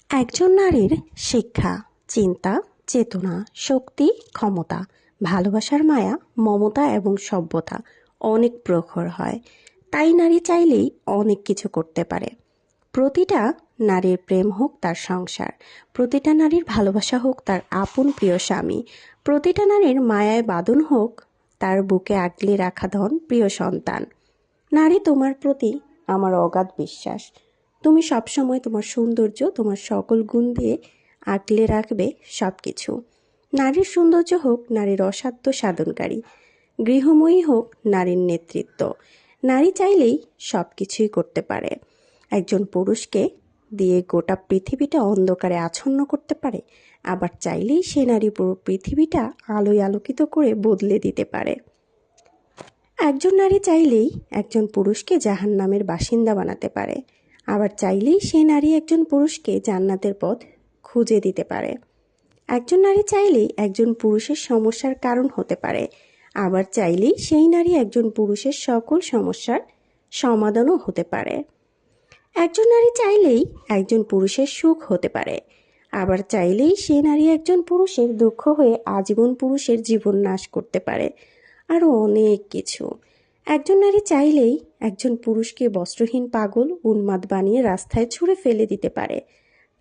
একজন নারীর শিক্ষা, চিন্তা, চেতনা, শক্তি, ক্ষমতা, ভালোবাসার মায়া, মমতা এবং সভ্যতা অনেক প্রখর হয়। তাই নারী চাইলেই অনেক কিছু করতে পারে। প্রতিটা নারীর প্রেম হোক তার সংসার, প্রতিটা নারীর ভালোবাসা হোক তার আপন প্রিয় স্বামী, প্রতিটা নারীর মায়ায় বাঁধন হোক তার বুকে আগলে রাখা ধন প্রিয় সন্তান। নারী, তোমার প্রতি আমার অগাধ বিশ্বাস। তুমি সবসময় তোমার সৌন্দর্য, তোমার সকল গুণ দিয়ে আগলে রাখবে সব কিছু। নারীর সৌন্দর্য হোক নারীর অসাধ্য সাধনকারী, গৃহময়ী হোক নারীর নেতৃত্ব। নারী চাইলেই সব কিছুই করতে পারে। একজন পুরুষকে দিয়ে গোটা পৃথিবীটা অন্ধকারে আচ্ছন্ন করতে পারে, আবার চাইলেই সে নারী পুরো পৃথিবীটা আলোয় আলোকিত করে বদলে দিতে পারে। একজন নারী চাইলেই একজন পুরুষকে জাহান্নামের বাসিন্দা বানাতে পারে, আবার চাইলেই সেই নারী একজন পুরুষকে জান্নাতের পথ খুঁজে দিতে পারে। একজন নারী চাইলেই একজন পুরুষের সমস্যার কারণ হতে পারে, আবার চাইলেই সেই নারী একজন পুরুষের সকল সমস্যার সমাধানও হতে পারে। একজন নারী চাইলেই একজন পুরুষের সুখ হতে পারে, আবার চাইলেই সে নারী একজন পুরুষের দুঃখ হয়ে আজীবন পুরুষের জীবন নাশ করতে পারে। আরও অনেক কিছু। একজন নারী চাইলেই একজন পুরুষকে বস্ত্রহীন পাগল উন্মাদ বানিয়ে রাস্তায় ছুঁড়ে ফেলে দিতে পারে,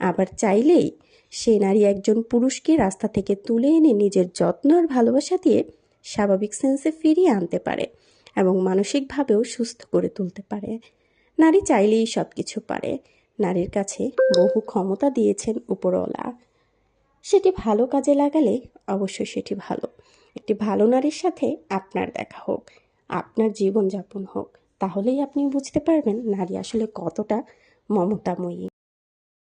আবার চাইলেই সে নারী একজন পুরুষকে রাস্তা থেকে তুলে এনে নিজের যত্ন আর ভালোবাসা দিয়ে স্বাভাবিক সেন্সে ফিরিয়ে আনতে পারে এবং মানসিকভাবেও সুস্থ করে তুলতে পারে। নারী চাইলেই সব কিছু পারে। নারীর কাছে বহু ক্ষমতা দিয়েছেন উপরওয়ালা। সেটি ভালো কাজে লাগালে অবশ্যই সেটি ভালো। একটি ভালো নারীর সাথে আপনার দেখা হোক, আপনার জীবনযাপন হোক, তাহলেই আপনি বুঝতে পারবেন নারী আসলে কতটা মমতাময়ী।